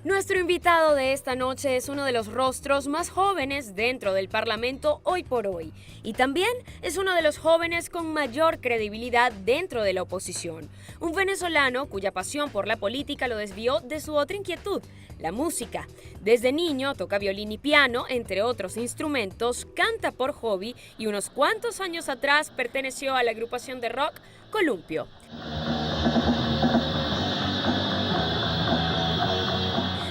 Nuestro invitado de esta noche es uno de los rostros más jóvenes dentro del Parlamento hoy por hoy y también es uno de los jóvenes con mayor credibilidad dentro de la oposición. Un venezolano cuya pasión por la política lo desvió de su otra inquietud, la música. Desde niño toca violín y piano, entre otros instrumentos, canta por hobby y unos cuantos años atrás perteneció a la agrupación de rock Columpio.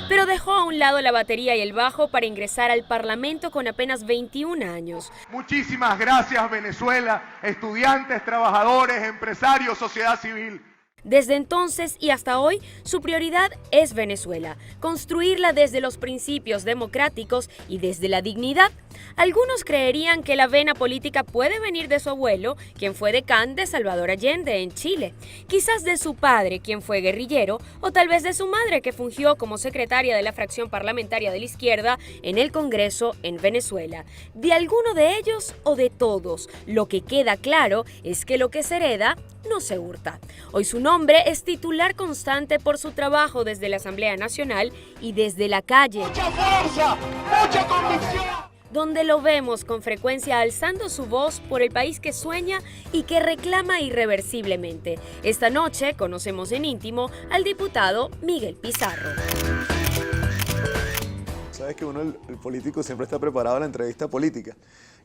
Pero dejó a un lado la batería y el bajo para ingresar al Parlamento con apenas 21 años. Muchísimas gracias, Venezuela, estudiantes, trabajadores, empresarios, sociedad civil. Desde entonces y hasta hoy, su prioridad es Venezuela, construirla desde los principios democráticos y desde la dignidad. Algunos creerían que la vena política puede venir de su abuelo, quien fue decán de Salvador Allende en Chile, quizás de su padre, quien fue guerrillero, o tal vez de su madre, que fungió como secretaria de la fracción parlamentaria de la izquierda en el Congreso en Venezuela. De alguno de ellos o de todos, lo que queda claro es que lo que se hereda no se hurta. Hoy su nombre es titular constante por su trabajo desde la Asamblea Nacional y desde la calle. ¡Mucha fuerza! ¡Mucha convicción! Donde lo vemos con frecuencia alzando su voz por el país que sueña y que reclama irreversiblemente. Esta noche conocemos en íntimo al diputado Miguel Pizarro. Sabes que uno, el político, siempre está preparado a la entrevista política.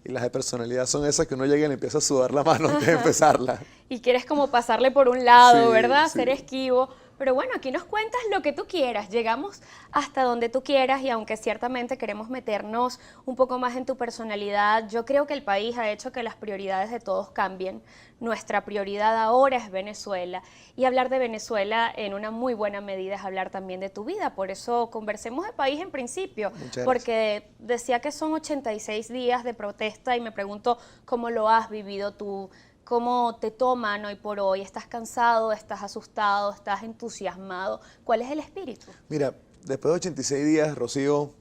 Y las de personalidad son esas que uno llega y le empieza a sudar la mano antes de empezarla. Y quieres como pasarle por un lado, Sí, ¿verdad? sí. Ser esquivo. Pero bueno, aquí nos cuentas lo que tú quieras. Llegamos hasta donde tú quieras y aunque ciertamente queremos meternos un poco más en tu personalidad, yo creo que el país ha hecho que las prioridades de todos cambien. Nuestra prioridad ahora es Venezuela. Y hablar de Venezuela en una muy buena medida es hablar también de tu vida. Por eso conversemos de país en principio. Muchas gracias. Porque decía que son 86 días de protesta y me pregunto cómo lo has vivido tú. ¿Cómo te toman hoy por hoy? ¿Estás cansado? ¿Estás asustado? ¿Estás entusiasmado? ¿Cuál es el espíritu? Mira, después de 86 días, Rocío,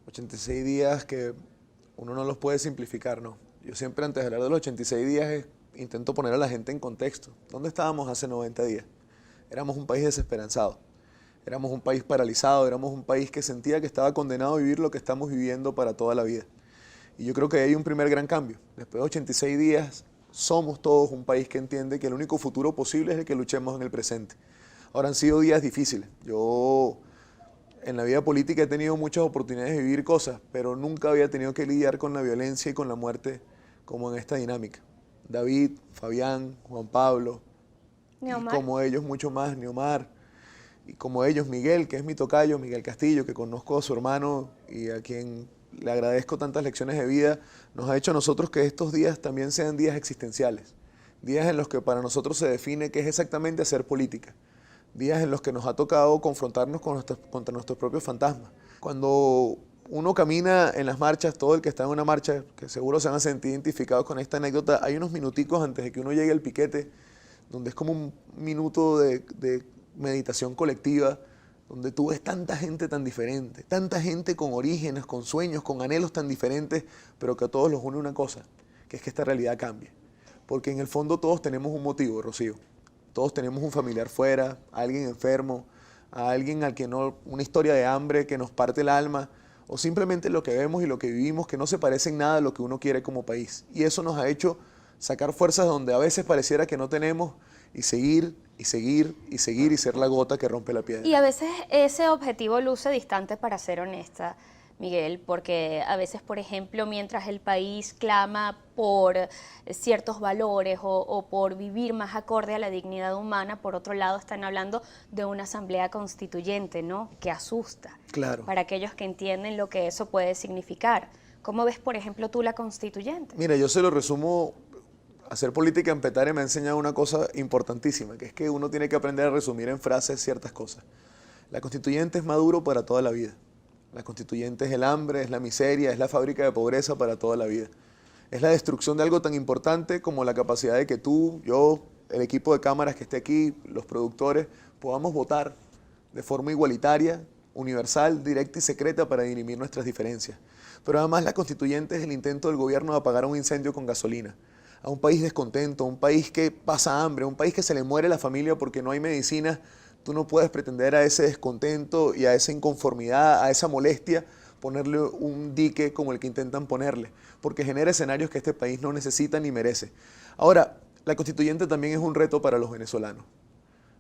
86 días que uno no los puede simplificar, ¿no? Yo siempre antes de hablar de los 86 días intento poner a la gente en contexto. ¿Dónde estábamos hace 90 días? Éramos un país desesperanzado, éramos un país paralizado, éramos un país que sentía que estaba condenado a vivir lo que estamos viviendo para toda la vida. Y yo creo que hay un primer gran cambio. Después de 86 días, somos todos un país que entiende que el único futuro posible es el que luchemos en el presente. Ahora han sido días difíciles. Yo en la vida política he tenido muchas oportunidades de vivir cosas, pero nunca había tenido que lidiar con la violencia y con la muerte como en esta dinámica. David, Fabián, Juan Pablo, Neomar. y como ellos mucho más, Neomar, y como ellos Miguel, que es mi tocayo, Miguel Castillo, que conozco a su hermano y a quien le agradezco tantas lecciones de vida, nos ha hecho a nosotros que estos días también sean días existenciales, días en los que para nosotros se define qué es exactamente hacer política, días en los que nos ha tocado confrontarnos contra nuestros propios fantasmas. Cuando uno camina en las marchas, todo el que está en una marcha, que seguro se van a sentir identificados con esta anécdota, hay unos minuticos antes de que uno llegue al piquete, donde es como un minuto de meditación colectiva, donde tú ves tanta gente tan diferente, tanta gente con orígenes, con sueños, con anhelos tan diferentes, pero que a todos los une una cosa, que es que esta realidad cambie. Porque en el fondo todos tenemos un motivo, Rocío. Todos tenemos un familiar fuera, a alguien enfermo, a alguien al que no, una historia de hambre que nos parte el alma, o simplemente lo que vemos y lo que vivimos que no se parece en nada a lo que uno quiere como país. Y eso nos ha hecho sacar fuerzas donde a veces pareciera que no tenemos y seguir y seguir y seguir y ser la gota que rompe la piedra. Y a veces ese objetivo luce distante, para ser honesta, Miguel, porque a veces, por ejemplo, mientras el país clama por ciertos valores o por vivir más acorde a la dignidad humana, por otro lado están hablando de una asamblea constituyente, ¿no? Que asusta. Claro. Para aquellos que entienden lo que eso puede significar. ¿Cómo ves, por ejemplo, tú la constituyente? Mira, yo se lo resumo. Hacer política en Petare me ha enseñado una cosa importantísima, que es que uno tiene que aprender a resumir en frases ciertas cosas. La constituyente es Maduro para toda la vida. La constituyente es el hambre, es la miseria, es la fábrica de pobreza para toda la vida. Es la destrucción de algo tan importante como la capacidad de que tú, yo, el equipo de cámaras que esté aquí, los productores, podamos votar de forma igualitaria, universal, directa y secreta para dirimir nuestras diferencias. Pero además la constituyente es el intento del gobierno de apagar un incendio con gasolina. A un país descontento, a un país que pasa hambre, a un país que se le muere la familia porque no hay medicinas, tú no puedes pretender a ese descontento y a esa inconformidad, a esa molestia, ponerle un dique como el que intentan ponerle, porque genera escenarios que este país no necesita ni merece. Ahora, la constituyente también es un reto para los venezolanos.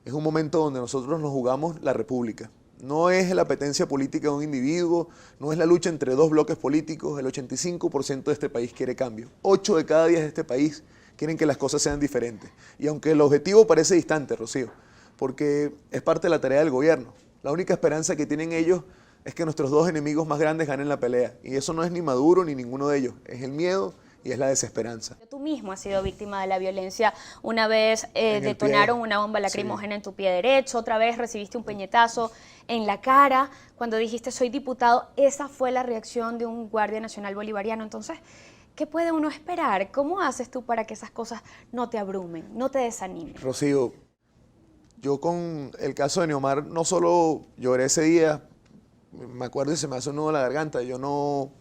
Es un momento donde nosotros nos jugamos la república. No es la apetencia política de un individuo, no es la lucha entre dos bloques políticos. El 85% de este país quiere cambio. 8 de cada 10 de este país quieren que las cosas sean diferentes. Y aunque el objetivo parece distante, Rocío, porque es parte de la tarea del gobierno, la única esperanza que tienen ellos es que nuestros dos enemigos más grandes ganen la pelea. Y eso no es ni Maduro ni ninguno de ellos, es el miedo y es la desesperanza. Tú mismo has sido víctima de la violencia. Una vez detonaron una bomba lacrimógena en tu pie derecho, otra vez recibiste un puñetazo en la cara. Cuando dijiste soy diputado, esa fue la reacción de un guardia nacional bolivariano. Entonces, ¿qué puede uno esperar? ¿Cómo haces tú para que esas cosas no te abrumen, no te desanimen? Rocío, yo con el caso de Neomar no solo lloré ese día, me acuerdo y se me hace un nudo en la garganta. Yo no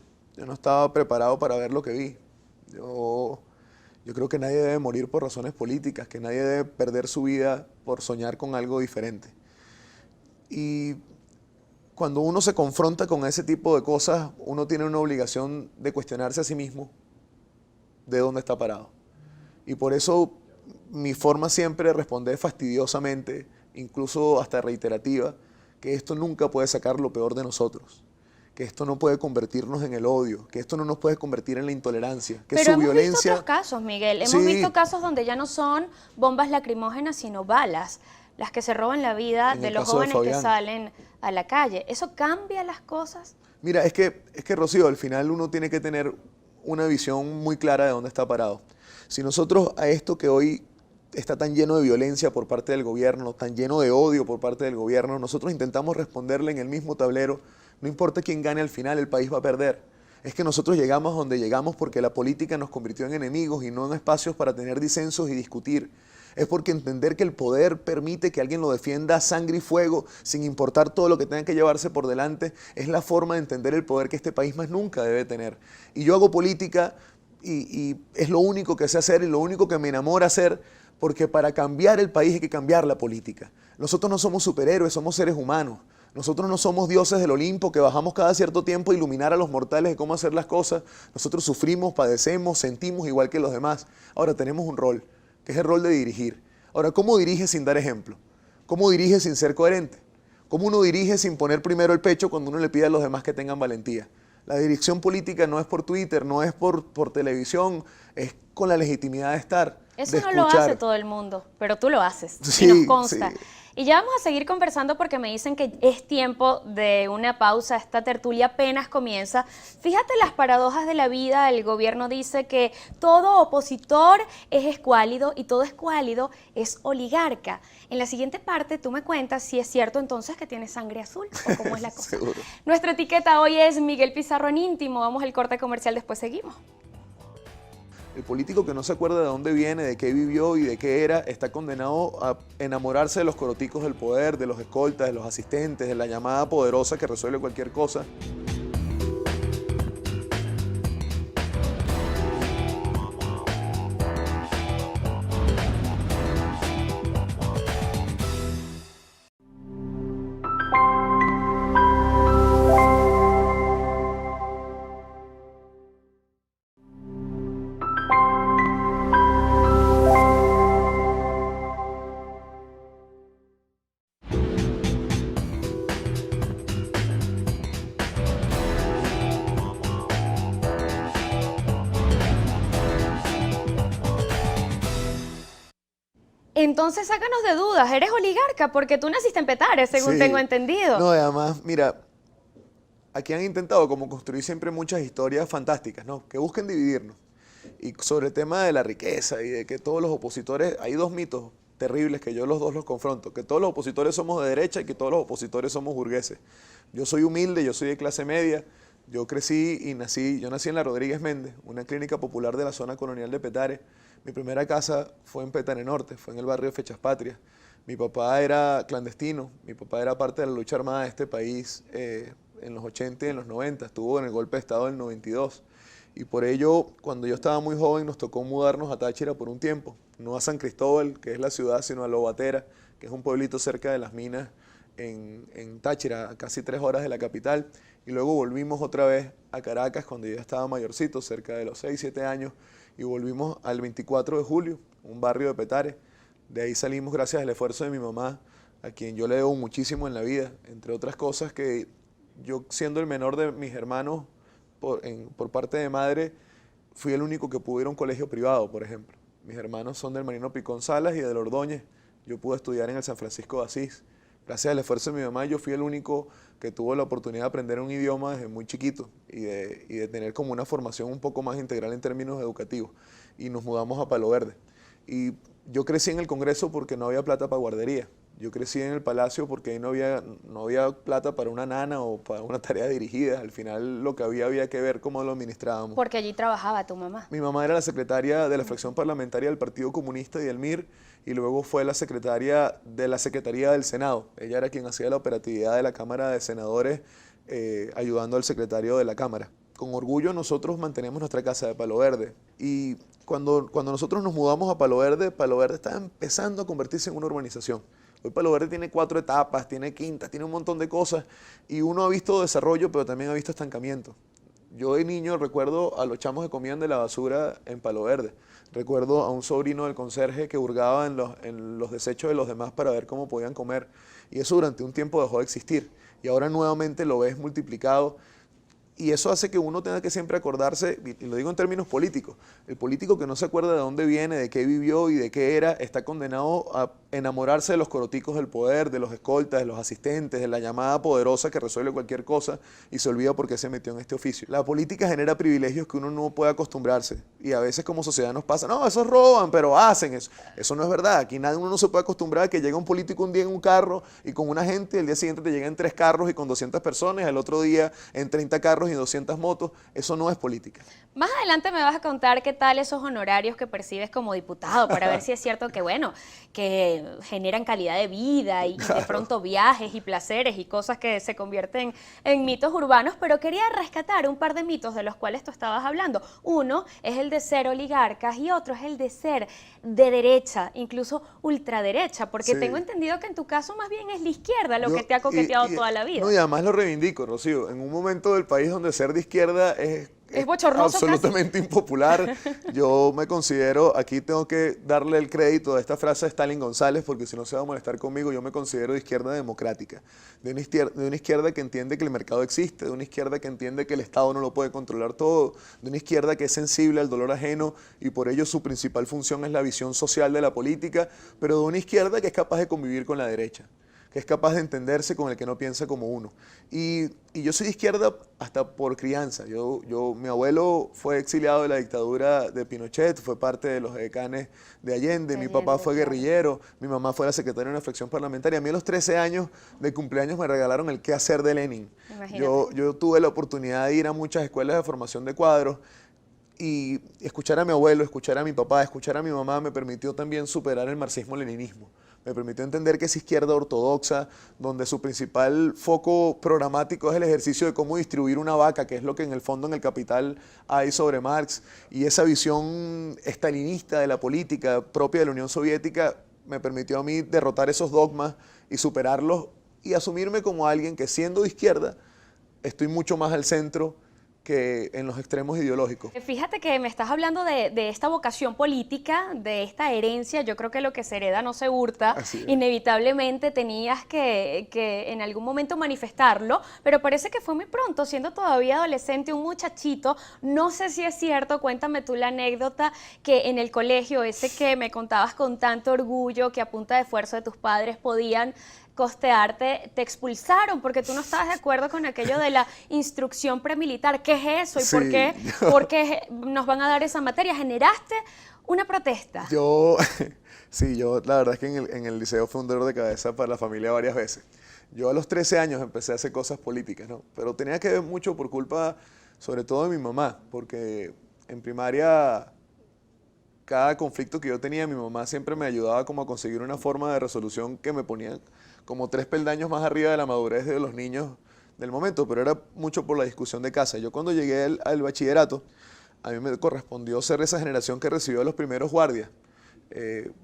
estaba preparado para ver lo que vi. Yo creo que nadie debe morir por razones políticas, que nadie debe perder su vida por soñar con algo diferente. Y cuando uno se confronta con ese tipo de cosas, uno tiene una obligación de cuestionarse a sí mismo de dónde está parado. Y por eso mi forma siempre de responder fastidiosamente, incluso hasta reiterativa, que esto nunca puede sacar lo peor de nosotros, que esto no puede convertirnos en el odio, que esto no nos puede convertir en la intolerancia, que Pero su violencia... hemos visto otros casos, Miguel. Hemos visto casos donde ya no son bombas lacrimógenas, sino balas, las que se roban la vida de los jóvenes que salen a la calle. ¿Eso cambia las cosas? Mira, es que Rocío, al final uno tiene que tener una visión muy clara de dónde está parado. Si nosotros a esto que hoy está tan lleno de violencia por parte del gobierno, tan lleno de odio por parte del gobierno, nosotros intentamos responderle en el mismo tablero, no importa quién gane al final, el país va a perder. Es que nosotros llegamos donde llegamos porque la política nos convirtió en enemigos y no en espacios para tener disensos y discutir. Es porque entender que el poder permite que alguien lo defienda a sangre y fuego, sin importar todo lo que tenga que llevarse por delante, es la forma de entender el poder que este país más nunca debe tener. Y yo hago política y es lo único que sé hacer y lo único que me enamora hacer, porque para cambiar el país hay que cambiar la política. Nosotros no somos superhéroes, somos seres humanos. Nosotros no somos dioses del Olimpo que bajamos cada cierto tiempo a iluminar a los mortales de cómo hacer las cosas. Nosotros sufrimos, padecemos, sentimos igual que los demás. Ahora tenemos un rol, que es el rol de dirigir. Ahora, ¿cómo diriges sin dar ejemplo? ¿Cómo diriges sin ser coherente? ¿Cómo uno dirige sin poner primero el pecho cuando uno le pide a los demás que tengan valentía? La dirección política no es por Twitter, no es por televisión, es con la legitimidad de estar. Eso no lo hace todo el mundo, pero tú lo haces, sí, y nos consta. Sí. Y ya vamos a seguir conversando porque me dicen que es tiempo de una pausa. Esta tertulia apenas comienza. Fíjate las paradojas de la vida. El gobierno dice que todo opositor es escuálido y todo escuálido es oligarca. En la siguiente parte tú me cuentas si es cierto entonces que tienes sangre azul o cómo es la cosa. Seguro. Nuestra etiqueta hoy es Miguel Pizarro en íntimo. Vamos al corte comercial, después seguimos. El político que no se acuerda de dónde viene, de qué vivió y de qué era, está condenado a enamorarse de los coroticos del poder, de los escoltas, de los asistentes, de la llamada poderosa que resuelve cualquier cosa. Entonces sácanos de dudas, eres oligarca porque tú naciste en Petare, según Sí. tengo entendido. No, además, mira, aquí han intentado como construir siempre muchas historias fantásticas, ¿no? Que busquen dividirnos. Y sobre el tema de la riqueza y de que todos los opositores, hay dos mitos terribles que yo los dos los confronto, que todos los opositores somos de derecha y que todos los opositores somos burgueses. Yo soy humilde, yo soy de clase media, Yo nací en la Rodríguez Méndez, una clínica popular de la zona colonial de Petare. Mi primera casa fue en Petare Norte, fue en el barrio de Fechas Patrias. Mi papá era clandestino, mi papá era parte de la lucha armada de este país en los 80 y en los 90, estuvo en el golpe de Estado del 92. Y por ello, cuando yo estaba muy joven, nos tocó mudarnos a Táchira por un tiempo, no a San Cristóbal, que es la ciudad, sino a Lobatera, que es un pueblito cerca de las minas en Táchira, a casi 3 horas de la capital. Y luego volvimos otra vez a Caracas cuando yo ya estaba mayorcito, cerca de los 6, 7 años, y volvimos al 24 de julio, un barrio de Petare. De ahí salimos gracias al esfuerzo de mi mamá, a quien yo le debo muchísimo en la vida, entre otras cosas que yo, siendo el menor de mis hermanos por parte de madre, fui el único que pude ir a un colegio privado, por ejemplo. Mis hermanos son del Marino Picón Salas y del Ordóñez. Yo pude estudiar en el San Francisco de Asís. Gracias al esfuerzo de mi mamá, yo fui el único que tuvo la oportunidad de aprender un idioma desde muy chiquito y de tener como una formación un poco más integral en términos educativos. Y nos mudamos a Palo Verde. Y yo crecí en el Congreso porque no había plata para guardería. Yo crecí en el Palacio porque ahí no había plata para una nana o para una tarea dirigida. Al final lo que había que ver cómo lo administrábamos. Porque allí trabajaba tu mamá. Mi mamá era la secretaria de la fracción parlamentaria del Partido Comunista y del MIR, y luego fue la secretaria de la Secretaría del Senado. Ella era quien hacía la operatividad de la Cámara de Senadores, ayudando al secretario de la Cámara. Con orgullo nosotros mantenemos nuestra casa de Palo Verde. Y cuando nosotros nos mudamos a Palo Verde estaba empezando a convertirse en una urbanización. Hoy Palo Verde tiene 4 etapas, tiene quintas, tiene un montón de cosas, y uno ha visto desarrollo, pero también ha visto estancamiento. Yo de niño recuerdo a los chamos que comían de la basura en Palo Verde. Recuerdo a un sobrino del conserje que hurgaba en los desechos de los demás para ver cómo podían comer. Y eso durante un tiempo dejó de existir. Y ahora nuevamente lo ves multiplicado. Y eso hace que uno tenga que siempre acordarse, y lo digo en términos políticos, el político que no se acuerda de dónde viene, de qué vivió y de qué era, está condenado a enamorarse de los coroticos del poder, de los escoltas, de los asistentes, de la llamada poderosa que resuelve cualquier cosa y se olvida por qué se metió en este oficio. La política genera privilegios que uno no puede acostumbrarse y a veces como sociedad nos pasa, no, esos roban, pero hacen eso. Eso no es verdad, aquí uno no se puede acostumbrar a que llegue un político un día en un carro y con una gente, el día siguiente te llega en 3 carros y con 200 personas, el otro día en 30 carros y 200 motos. Eso no es política. Más adelante me vas a contar qué tal esos honorarios que percibes como diputado, para ver si es cierto que, bueno, que generan calidad de vida y de pronto viajes y placeres y cosas que se convierten en mitos urbanos, pero quería rescatar un par de mitos de los cuales tú estabas hablando. Uno es el de ser oligarcas y otro es el de ser de derecha, incluso ultraderecha, porque Sí. tengo entendido que en tu caso más bien es la izquierda lo que te ha coqueteado toda la vida. No, y además lo reivindico, Rocío, en un momento del país donde ser de izquierda es bochornoso absolutamente impopular. Yo me considero, aquí tengo que darle el crédito a esta frase a Stalin González, porque si no se va a molestar conmigo, yo me considero de izquierda democrática, de una izquierda que entiende que el mercado existe, de una izquierda que entiende que el Estado no lo puede controlar todo, de una izquierda que es sensible al dolor ajeno y por ello su principal función es la visión social de la política, pero de una izquierda que es capaz de convivir con la derecha, que es capaz de entenderse con el que no piensa como uno. Y yo soy de izquierda hasta por crianza. Mi abuelo fue exiliado de la dictadura de Pinochet, fue parte de los edecanes de Allende, mi papá fue guerrillero, mi mamá fue la secretaria de una fracción parlamentaria. A mí a los 13 años de cumpleaños me regalaron el qué hacer de Lenin. Yo tuve la oportunidad de ir a muchas escuelas de formación de cuadros, y escuchar a mi abuelo, escuchar a mi papá, escuchar a mi mamá me permitió también superar el marxismo-leninismo. Me permitió entender que es izquierda ortodoxa, donde su principal foco programático es el ejercicio de cómo distribuir una vaca, que es lo que en el fondo en el Capital hay sobre Marx, y esa visión estalinista de la política propia de la Unión Soviética me permitió a mí derrotar esos dogmas y superarlos y asumirme como alguien que, siendo de izquierda, estoy mucho más al centro que en los extremos ideológicos. Fíjate que me estás hablando de esta vocación política, de esta herencia. Yo creo que lo que se hereda no se hurta. Inevitablemente tenías que en algún momento manifestarlo, pero parece que fue muy pronto, siendo todavía adolescente, un muchachito. No sé si es cierto, cuéntame tú la anécdota, que en el colegio ese que me contabas con tanto orgullo, que a punta de esfuerzo de tus padres podían costearte, te expulsaron porque tú no estabas de acuerdo con aquello de la instrucción premilitar. ¿Qué es eso y Sí, por qué nos van a dar esa materia. ¿Generaste una protesta? Sí, la verdad es que en el liceo fue un dolor de cabeza para la familia varias veces. Yo a los 13 años empecé a hacer cosas políticas, ¿no? Pero tenía que ver mucho por culpa, sobre todo de mi mamá, porque en primaria cada conflicto que yo tenía, mi mamá siempre me ayudaba como a conseguir una forma de resolución que me ponía como 3 peldaños más arriba de la madurez de los niños del momento, pero era mucho por la discusión de casa. Yo cuando llegué al bachillerato, a mí me correspondió ser esa generación que recibió a los primeros guardias.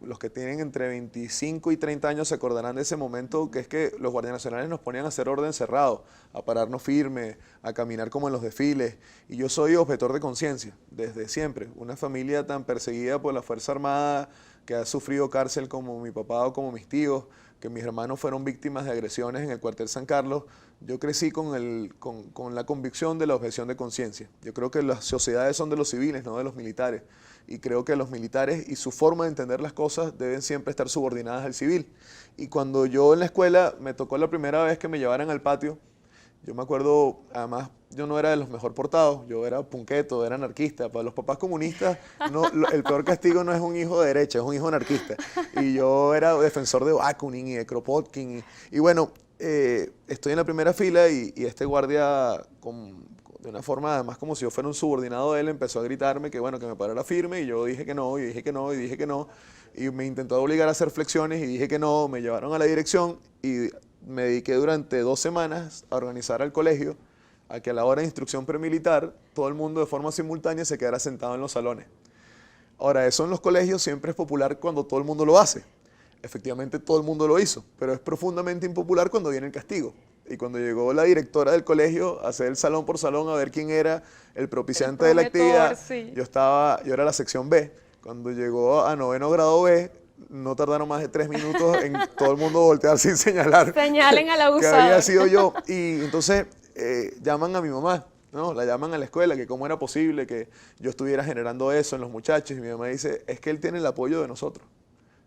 Los que tienen entre 25 y 30 años se acordarán de ese momento, que es que los guardias nacionales nos ponían a hacer orden cerrado, a pararnos firme, a caminar como en los desfiles. Y yo soy objetor de conciencia, desde siempre. Una familia tan perseguida por la Fuerza Armada, que ha sufrido cárcel como mi papá o como mis tíos, que mis hermanos fueron víctimas de agresiones en el cuartel San Carlos. Yo crecí con la convicción de la objeción de conciencia. Yo creo que las sociedades son de los civiles, no de los militares. Y creo que los militares y su forma de entender las cosas deben siempre estar subordinadas al civil. Y cuando yo en la escuela me tocó la primera vez que me llevaran al patio, yo me acuerdo, además yo no era de los mejor portados, yo era punqueto, era anarquista. Para los papás comunistas el peor castigo no es un hijo de derecha, es un hijo anarquista. Y yo era defensor de Bakunin y de Kropotkin. Y bueno, estoy en la primera fila y este guardia de una forma además como si yo fuera un subordinado de él, empezó a gritarme que bueno, que me parara firme, y yo dije que no, y dije que no, y dije que no, y me intentó obligar a hacer flexiones y dije que no, me llevaron a la dirección y me dediqué durante 2 semanas a organizar al colegio a que a la hora de instrucción premilitar todo el mundo de forma simultánea se quedara sentado en los salones. Ahora, eso en los colegios siempre es popular cuando todo el mundo lo hace. Efectivamente todo el mundo lo hizo, pero es profundamente impopular cuando viene el castigo. Y cuando llegó la directora del colegio a hacer el salón por salón a ver quién era el propiciante de la actividad, sí. yo era la sección B. Cuando llegó a 9º grado B, no tardaron más de 3 minutos en todo el mundo voltear sin señalar. Señalen al que abusador. había sido yo. Y entonces llaman a mi mamá, ¿no? La llaman a la escuela, que cómo era posible que yo estuviera generando eso en los muchachos. Y mi mamá dice, es que él tiene el apoyo de nosotros.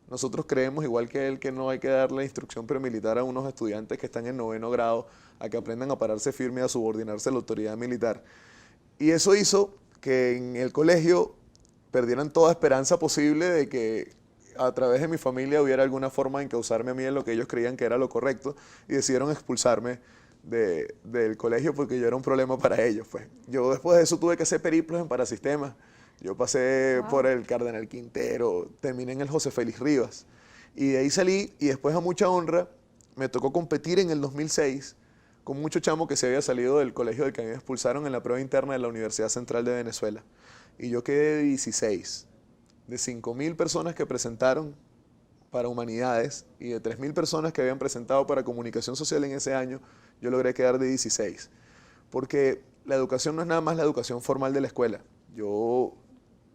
Nosotros creemos, igual que él, que no hay que darle instrucción premilitar a unos estudiantes que están en 9º grado a que aprendan a pararse firme y a subordinarse a la autoridad militar. Y eso hizo que en el colegio perdieran toda esperanza posible de que a través de mi familia hubiera alguna forma de encauzarme a mí en lo que ellos creían que era lo correcto, y decidieron expulsarme del colegio porque yo era un problema para ellos. Pues. Yo después de eso tuve que hacer periplos en parasistemas. Yo pasé por el Cardenal Quintero, terminé en el José Félix Rivas, y de ahí salí, y después a mucha honra me tocó competir en el 2006 con mucho chamo que se había salido del colegio del que me expulsaron en la prueba interna de la Universidad Central de Venezuela. Y yo quedé de 16, de 5.000 personas que presentaron para Humanidades y de 3.000 personas que habían presentado para Comunicación Social en ese año, yo logré quedar de 16. Porque la educación no es nada más la educación formal de la escuela. Yo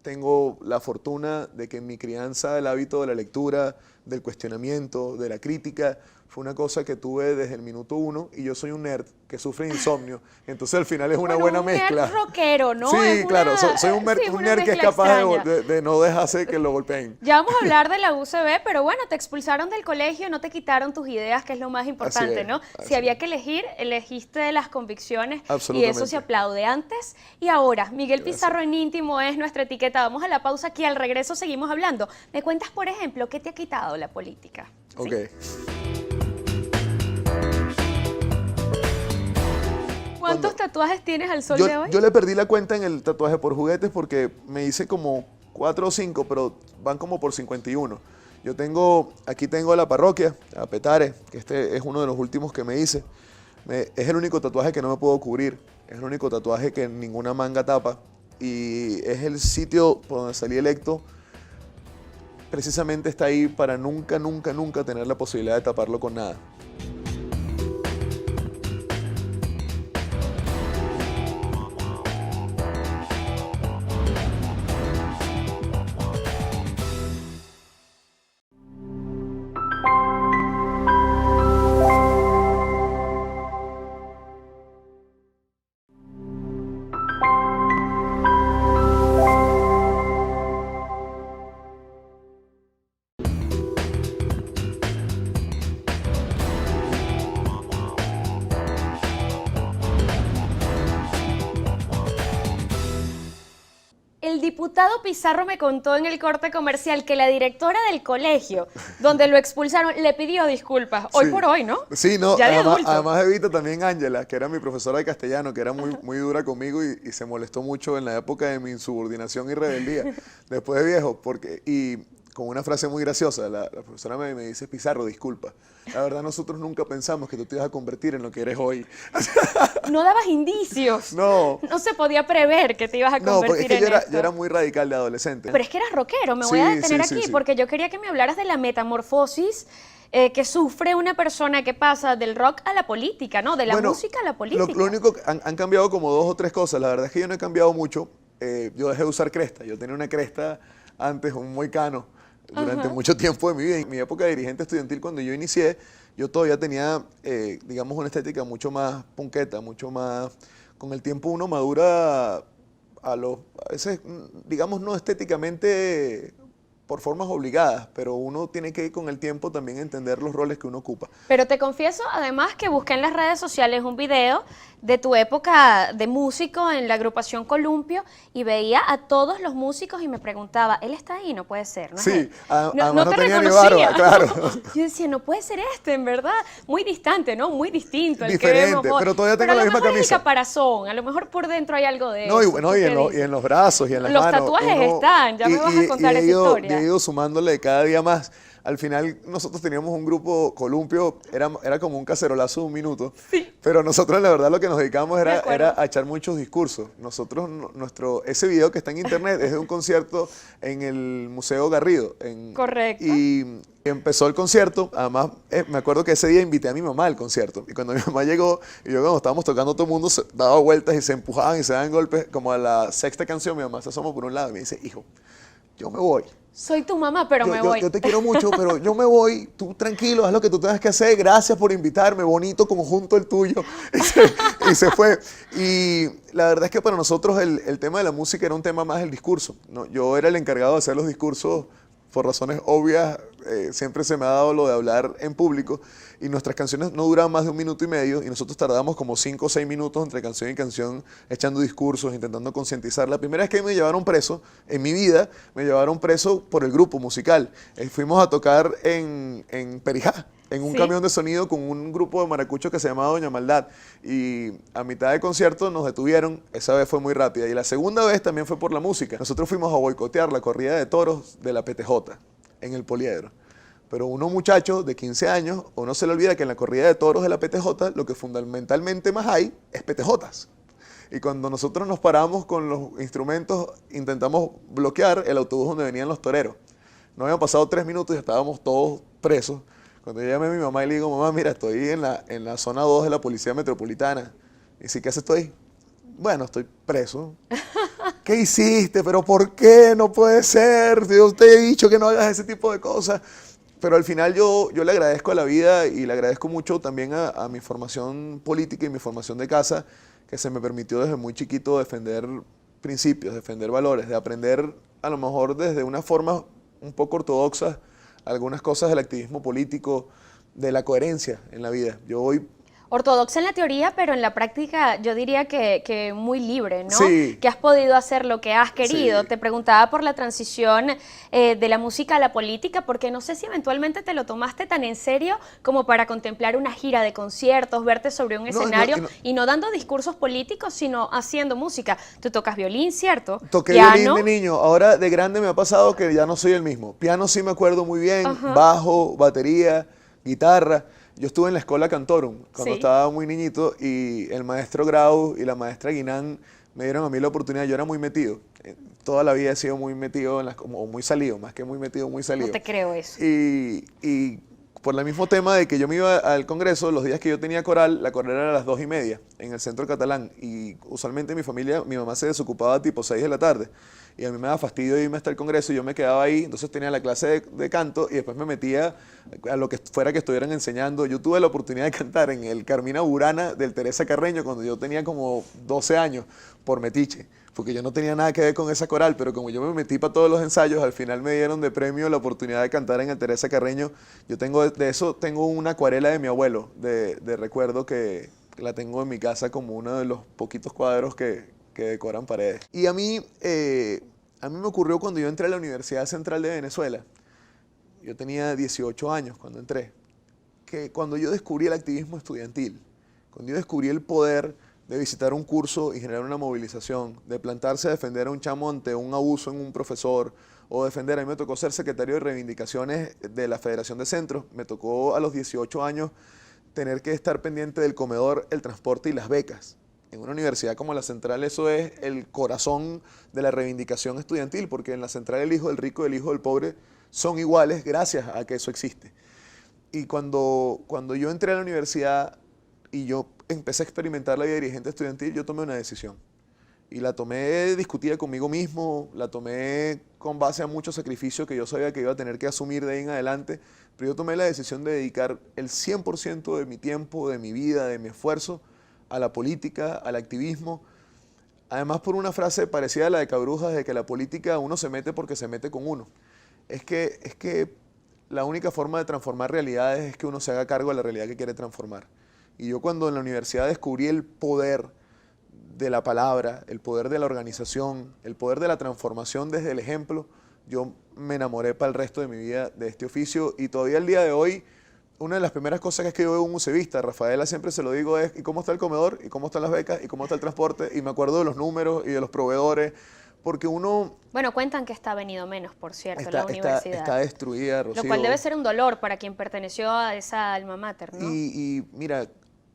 tengo la fortuna de que en mi crianza el hábito de la lectura, del cuestionamiento, de la crítica, fue una cosa que tuve desde el minuto 1, y yo soy un nerd que sufre de insomnio, entonces al final es una buena mezcla. Un nerd rockero, ¿no? Sí, claro, soy un nerd que es capaz de no dejarse que lo golpeen. Ya vamos a hablar de la UCB, pero bueno, te expulsaron del colegio, no te quitaron tus ideas, que es lo más importante, ¿no? Si había que elegir, elegiste de las convicciones, y eso se aplaude. Antes y ahora, Miguel Pizarro en Íntimo es nuestra etiqueta. Vamos a la pausa, aquí al regreso seguimos hablando. ¿Me cuentas, por ejemplo, qué te ha quitado la política? ¿Sí? Ok. ¿Cuántos tatuajes tienes al sol de hoy? Yo le perdí la cuenta en el tatuaje por juguetes porque me hice como 4 o 5, pero van como por 51. Aquí tengo la parroquia, a Petare, que este es uno de los últimos que me hice. Es el único tatuaje que no me puedo cubrir, es el único tatuaje que ninguna manga tapa, y es el sitio por donde salí electo. Precisamente está ahí para nunca, nunca, nunca tener la posibilidad de taparlo con nada. el diputado Pizarro me contó en el corte comercial que la directora del colegio, donde lo expulsaron, le pidió disculpas. Hoy Sí. por hoy, ¿no? Sí, no, Ya de además, adulto. además Evita también Ángela, que era mi profesora de castellano, que era muy dura conmigo y se molestó mucho en la época de mi insubordinación y rebeldía, después de viejo, y con una frase muy graciosa, la profesora me dice, Pizarro, disculpa, la verdad nosotros nunca pensamos que tú te ibas a convertir en lo que eres hoy. No dabas indicios. No, No se podía prever que te ibas a no, porque convertir es que en yo esto. era muy radical de adolescente. Pero es que eras rockero, me voy Sí, a detener sí, aquí, sí. porque yo quería que me hablaras de la metamorfosis que sufre una persona que pasa del rock a la política, ¿no? De la Bueno, música a la política. Lo único que han cambiado como 2 o 3 cosas. La verdad es que yo no he cambiado mucho. Yo dejé de usar cresta. Yo tenía una cresta antes, un moicano, durante mucho tiempo de mi vida. En mi época de dirigente estudiantil, cuando yo inicié, yo todavía tenía, digamos, una estética mucho más punqueta, mucho más... Con el tiempo uno madura a veces, digamos, no estéticamente por formas obligadas, pero uno tiene que con el tiempo también entender los roles que uno ocupa. Pero te confieso, además, que busqué en las redes sociales un video de tu época de músico en la agrupación Columpio y veía a todos los músicos y me preguntaba, ¿él está ahí? No puede ser, ¿no es Sí, él? además no te tenía ni reconocía. barba, claro. Yo decía, no puede ser este, en verdad. Muy distante, ¿no? Muy distinto. al que Diferente, vemos hoy. pero todavía tengo a la lo misma mejor camisa. Es el caparazón, a lo mejor por dentro hay algo de No, y eso. bueno, ¿Tú y qué en, y dices? en los brazos y en las Los manos. tatuajes están, ya me vas a contar esa historia. Y he ido sumándole cada día más. Al final nosotros teníamos un grupo Columpio, era como un cacerolazo de 1 minuto, pero nosotros la verdad lo que nos dedicábamos De acuerdo. era a echar muchos discursos. Nosotros, ese video que está en internet es de un concierto en el Museo Garrido. Correcto. Y empezó el concierto, además me acuerdo que ese día invité a mi mamá al concierto, y cuando mi mamá llegó, y yo cuando estábamos tocando todo el mundo se daba vueltas y se empujaban y se daban golpes, como a la 6ª canción mi mamá se asoma por un lado y me dice, hijo, yo me voy. Soy tu mamá, pero me Yo- voy. Yo te quiero mucho, pero yo me voy. Tú tranquilo, haz lo que tú tengas que hacer. Gracias por invitarme. Bonito conjunto el tuyo. Y se fue. Y la verdad es que para nosotros el tema de la música era un tema más del discurso, ¿no? Yo era el encargado de hacer los discursos por razones obvias. Siempre se me ha dado lo de hablar en público. Y nuestras canciones no duraban más de 1 minuto y medio. Y nosotros tardábamos como 5 o 6 minutos entre canción y canción echando discursos, intentando concientizar. La primera vez que me llevaron preso en mi vida, me llevaron preso por el grupo musical. Fuimos a tocar en Perijá, en un Sí. camión de sonido con un grupo de maracuchos que se llamaba Doña Maldad. Y a mitad de concierto nos detuvieron. Esa vez fue muy rápida. Y la segunda vez también fue por la música. Nosotros fuimos a boicotear la corrida de toros de la PTJ en el Poliedro. Pero uno muchacho de 15 años, uno se le olvida que en la corrida de toros de la PTJ lo que fundamentalmente más hay es PTJs. Y cuando nosotros nos paramos con los instrumentos, intentamos bloquear el autobús donde venían los toreros. No habían pasado 3 minutos y estábamos todos presos. Cuando yo llamé a mi mamá y le digo, mamá, mira, estoy en la zona 2 de la Policía Metropolitana. Y dice, ¿qué haces tú ahí? Bueno, estoy preso. ¿Qué hiciste? ¿Pero por qué? No puede ser. Yo te he dicho que no hagas ese tipo de cosas. Pero al final yo le agradezco a la vida y le agradezco mucho también a mi formación política y mi formación de casa, que se me permitió desde muy chiquito defender principios, defender valores, de aprender a lo mejor desde una forma un poco ortodoxa algunas cosas del activismo político, de la coherencia en la vida. Yo hoy... Ortodoxa en la teoría, pero en la práctica yo diría que muy libre, ¿no? Sí. Que has podido hacer lo que has querido. Sí. Te preguntaba por la transición de la música a la política, porque no sé si eventualmente te lo tomaste tan en serio como para contemplar una gira de conciertos, verte sobre un escenario y no dando discursos políticos, sino haciendo música. Tú tocas violín, ¿cierto? Toqué Piano. violín de niño, ahora de grande me ha pasado que ya no soy el mismo. Piano sí me acuerdo muy bien, bajo, batería, guitarra. Yo estuve en la escuela Cantorum cuando Sí. estaba muy niñito y el maestro Grau y la maestra Guinán me dieron a mí la oportunidad. Yo era muy metido. Toda la vida he sido muy metido, o muy salido, más que muy metido, muy salido. No te creo eso. Y por el mismo tema de que yo me iba al Congreso, los días que yo tenía coral, la coral era a las 2:30 en el Centro Catalán. Y usualmente mi familia, mi mamá se desocupaba tipo 6 de la tarde. Y a mí me daba fastidio irme hasta el Congreso y yo me quedaba ahí. Entonces tenía la clase de canto y después me metía a lo que fuera que estuvieran enseñando. Yo tuve la oportunidad de cantar en el Carmina Burana del Teresa Carreño cuando yo tenía como 12 años por metiche. Porque yo no tenía nada que ver con esa coral, pero como yo me metí para todos los ensayos, al final me dieron de premio la oportunidad de cantar en el Teresa Carreño. Yo tengo de eso, tengo una acuarela de mi abuelo, de recuerdo que la tengo en mi casa como uno de los poquitos cuadros que decoran paredes. Y a mí, A mí me ocurrió cuando yo entré a la Universidad Central de Venezuela. Yo tenía 18 años cuando entré. Que cuando yo descubrí el activismo estudiantil, cuando yo descubrí el poder de visitar un curso y generar una movilización, de plantarse a defender a un chamo ante un abuso en un profesor, o defender, a mí me tocó ser secretario de reivindicaciones de la Federación de Centros, me tocó a los 18 años tener que estar pendiente del comedor, el transporte y las becas. En una universidad como la Central eso es el corazón de la reivindicación estudiantil, porque en la Central el hijo del rico y el hijo del pobre son iguales gracias a que eso existe. Y cuando yo entré a la universidad y yo empecé a experimentar la vida dirigente estudiantil, yo tomé una decisión. Y la tomé discutida conmigo mismo, la tomé con base a mucho sacrificio que yo sabía que iba a tener que asumir de ahí en adelante, pero yo tomé la decisión de dedicar el 100% de mi tiempo, de mi vida, de mi esfuerzo a la política, al activismo. Además por una frase parecida a la de Cabrujas, de que la política uno se mete porque se mete con uno. Es que la única forma de transformar realidades es que uno se haga cargo de la realidad que quiere transformar. Y yo cuando en la universidad descubrí el poder de la palabra, el poder de la organización, el poder de la transformación desde el ejemplo, yo me enamoré para el resto de mi vida de este oficio y todavía el día de hoy, una de las primeras cosas que es que yo veo un musevista, Rafaela siempre se lo digo es, ¿y cómo está el comedor? ¿Y cómo están las becas? ¿Y cómo está el transporte? Y me acuerdo de los números y de los proveedores, porque uno... Bueno, cuentan que está venido menos, por cierto, la universidad. Está destruida, Rocío. Lo cual debe ser un dolor para quien perteneció a esa alma mater, ¿no? Y mira,